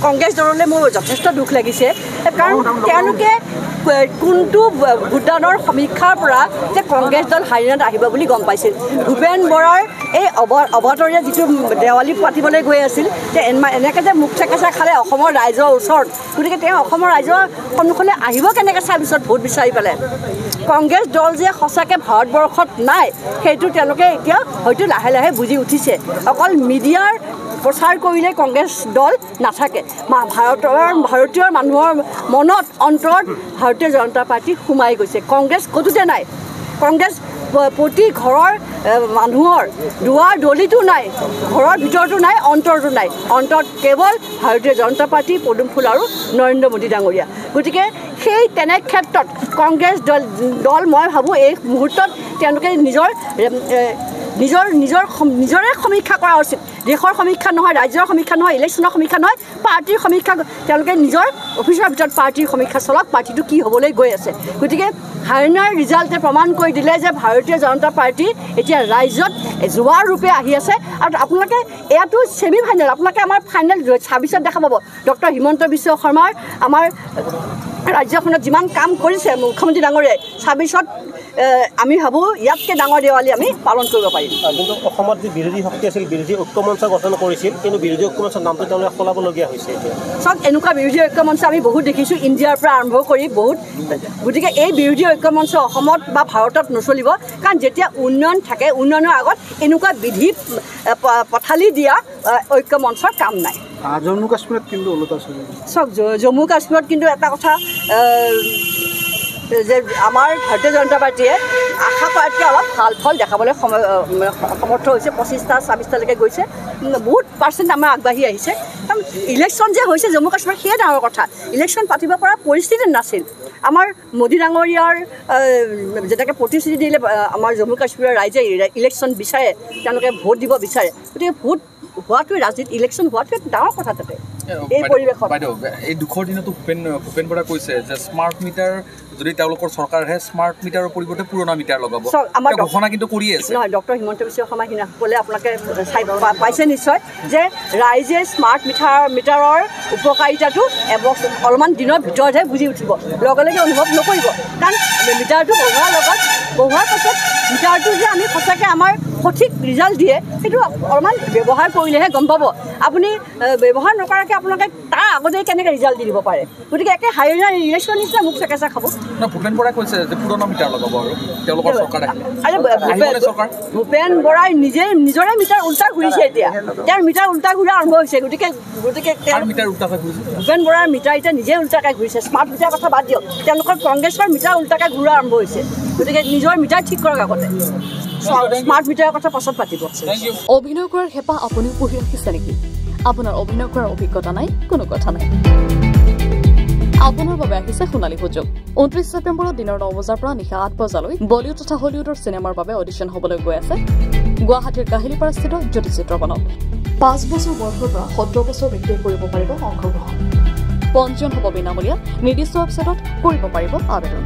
কংগ্ৰেছ দললৈ মোৰ যথেষ্ট দুখ লাগিছে কাৰণ তেওঁলোকে কোনটো ভোটদানৰ সমীক্ষাৰ পৰা যে কংগ্ৰেছ দল হাৰিয়ানাত আহিব বুলি গম পাইছিল। ভূপেন বৰাৰ এই অৱতৰীয়া যিটো দেৱালী পাতিবলৈ গৈ আছিল যে এনেকৈ যে মুখ চেকেচা খালে অসমৰ ৰাইজৰ ওচৰত, গতিকে তেওঁ অসমৰ ৰাইজৰ সন্মুখলৈ আহিব কেনেকৈ চাই পিছত ভোট বিচাৰি পেলাই। কংগ্ৰেছ দল যে সঁচাকৈ ভাৰতবৰ্ষত নাই সেইটো তেওঁলোকে এতিয়া হয়তো লাহে লাহে বুজি উঠিছে। অকল মিডিয়াৰ প্ৰচাৰ কৰিলে কংগ্ৰেছ দল নাথাকে, ভাৰতীয় মানুহৰ মনত অন্তৰত ভাৰতীয় জনতা পাৰ্টি সোমাই গৈছে। কংগ্ৰেছ ক'তোতে নাই। কংগ্ৰেছ প্ৰতি ঘৰৰ মানুহৰ দুৱাৰ দলিতো নাই, ঘৰৰ ভিতৰতো নাই, অন্তৰতো নাই। অন্তৰত কেৱল ভাৰতীয় জনতা পাৰ্টি, পদুম ফুল আৰু নৰেন্দ্ৰ মোদী ডাঙৰীয়া। গতিকে সেই তেনে ক্ষেত্ৰত কংগ্ৰেছ দল মই ভাবোঁ এই মুহূৰ্তত তেওঁলোকে নিজৰে সমীক্ষা কৰা উচিত। দেশৰ সমীক্ষা নহয়, ৰাজ্যৰ সমীক্ষা নহয়, ইলেকশ্যনৰ সমীক্ষা নহয়, পাৰ্টীৰ সমীক্ষা। তেওঁলোকে নিজৰ অফিচৰ ভিতৰত পাৰ্টীৰ সমীক্ষা চলাওক, পাৰ্টীটো কি হ'বলৈ গৈ আছে। গতিকে হাৰিয়ানাৰ ৰিজাল্টে প্ৰমাণ কৰি দিলে যে ভাৰতীয় জনতা পাৰ্টি এতিয়া ৰাজ্যত জোৱাৰ ৰূপে আহি আছে। আৰু আপোনালোকে এয়াতো ছেমি ফাইনেল, আপোনালোকে আমাৰ ফাইনেল 26ত দেখা পাব। ডক্টৰ হিমন্ত বিশ্ব শৰ্মাৰ আমাৰ ৰাজ্যখনত যিমান কাম কৰিছে মুখ্যমন্ত্ৰী ডাঙৰীয়াই, 26ত আমি ভাবোঁ ইয়াতকৈ ডাঙৰ দেৱালী আমি পালন কৰিব পাৰিম। কিন্তু অসমত যি বিৰোধী শক্তি আছিল, বিৰোধী ঐক্যমঞ্চ গঠন কৰিছিল, কিন্তু বিৰোধী ঐক্যমঞ্চৰ নামটো তেওঁলোকে সলাবলগীয়া হৈছে। চাওক, এনেকুৱা বিৰোধী ঐক্যমঞ্চ আমি বহুত দেখিছোঁ, ইণ্ডিয়াৰ পৰা আৰম্ভ কৰি বহুত। গতিকে এই বিৰোধী ঐক্যমঞ্চ অসমত বা ভাৰতত নচলিব, কাৰণ যেতিয়া উন্নয়ন থাকে, উন্নয়নৰ আগত এনেকুৱা বিধি পথালি দিয়া ঐক্যমঞ্চৰ কাম নাই। জম্মু কাশ্মীৰত কিন্তু চাওক, জম্মু কাশ্মীৰত কিন্তু এটা কথা যে আমাৰ ভাৰতীয় জনতা পাৰ্টীয়ে আশা কৰাতকৈ অলপ ভাল ফল দেখাবলৈ সমৰ্থ হৈছে। 25টা 26টালৈকে গৈছে, বহুত পাৰ্চেণ্ট আমাৰ আগবাঢ়ি আহিছে। কাৰণ ইলেকশ্যন যে হৈছে জম্মু কাশ্মীৰত সেয়ে ডাঙৰ কথা। ইলেকশ্যন পাতিব পৰা পৰিস্থিতি নাছিল। আমাৰ মোদী ডাঙৰীয়াৰ যেনেকৈ প্ৰতিশ্ৰুতি দিলে আমাৰ জম্মু কাশ্মীৰৰ ৰাইজে ইলেকশ্যন বিচাৰে, তেওঁলোকে ভোট দিব বিচাৰে। গতিকে ভোট হোৱাটোৱে ৰাজনীতি, ইলেকশ্যন হোৱাটোৱে ডাঙৰ কথা তাতে এই পৰিৱেশত। এই দুখৰ দিনতো ভূপেন বৰাই কৈছে যে স্মাৰ্ট মিটাৰ যদি তেওঁলোকৰ চৰকাৰ আহে, স্মাৰ্ট মিটাৰৰ পৰিৱৰ্তে পুৰণা মিটাৰ লগাব। আমাৰ ঘোষণা কিন্তু কৰি আছে নহয়। ডক্টৰ হিমন্ত বিশ্ব শৰ্মা সিদিনাসকলে আপোনালোকে চাই পাইছে নিশ্চয় যে ৰাইজে স্মাৰ্ট মিটাৰৰ উপকাৰিতাটো অলপমান দিনৰ ভিতৰতহে বুজি উঠিব, লগে লগে অনুভৱ নকৰিব। কাৰণ মিটাৰটো বঢ়োৱাৰ পাছত মিটাৰটো যে আমি সঁচাকৈ আমাৰ সঠিক ৰিজাল্ট দিয়ে সেইটো অলপমান ব্যৱহাৰ কৰিলেহে গম পাব। আপুনি ব্যৱহাৰ নকৰাকৈ আপোনালোকে তাৰ আগতেই কেনেকৈ ৰিজাল্ট দি দিব পাৰে। গতিকে একে হাৰিয়ানাৰ ইলেকশ্যন নিচিনা মুখ চেকেচা খাব। ভূপেন বৰাই কৈছে যে পুৰণা মিটাৰ লগাব আৰু তেওঁলোকৰ চৰকাৰ ভূপেন বৰাই নিজৰে মিটাৰ উল্টা ঘূৰিছে। এতিয়া তেওঁৰ মিটাৰ উল্টা ঘূৰা আৰম্ভ হৈছে। গতিকে ভূপেন বৰাৰ মিটাৰ এতিয়া নিজে উল্টাকৈ ঘূৰিছে। স্মাৰ্ট মিটাৰ কথা বাদ দিয়ক, তেওঁলোকৰ কংগ্ৰেছৰ মিটাৰ উল্টাকৈ ঘূৰা আৰম্ভ হৈছে। গতিকে নিজৰ মিটাৰ ঠিক কৰক আগতে, স্মাৰ্ট মিটাৰৰ কথা পাছত পাতিব। অভিনয় কৰাৰ হেঁপাহ আপুনিও পঢ়ি ৰাখিছে নেকি? আপোনাৰ অভিনয় কৰাৰ অভিজ্ঞতা নাই? কোনো কথা নাই, আপোনাৰ বাবে আহিছে সোণালী সুযোগ। 29 ছেপ্টেম্বৰত দিনৰ 9 বজাৰ পৰা নিশা 8 বজালৈ বলিউড তথা হলিউডৰ চিনেমাৰ বাবে অডিশ্যন হ'বলৈ গৈ আছে গুৱাহাটীৰ কাহিলীপাৰাস্থিত জ্যোতি চিত্ৰবনত। 5 বছৰ বয়সৰ পৰা 17 বছৰ ব্যক্তিয়ে কৰিব পাৰিব অংশগ্ৰহণ। পঞ্জীয়ন হ'ব বিনামূলীয়া। নিৰ্দিষ্ট ৱেবছাইটত কৰিব পাৰিব আবেদন।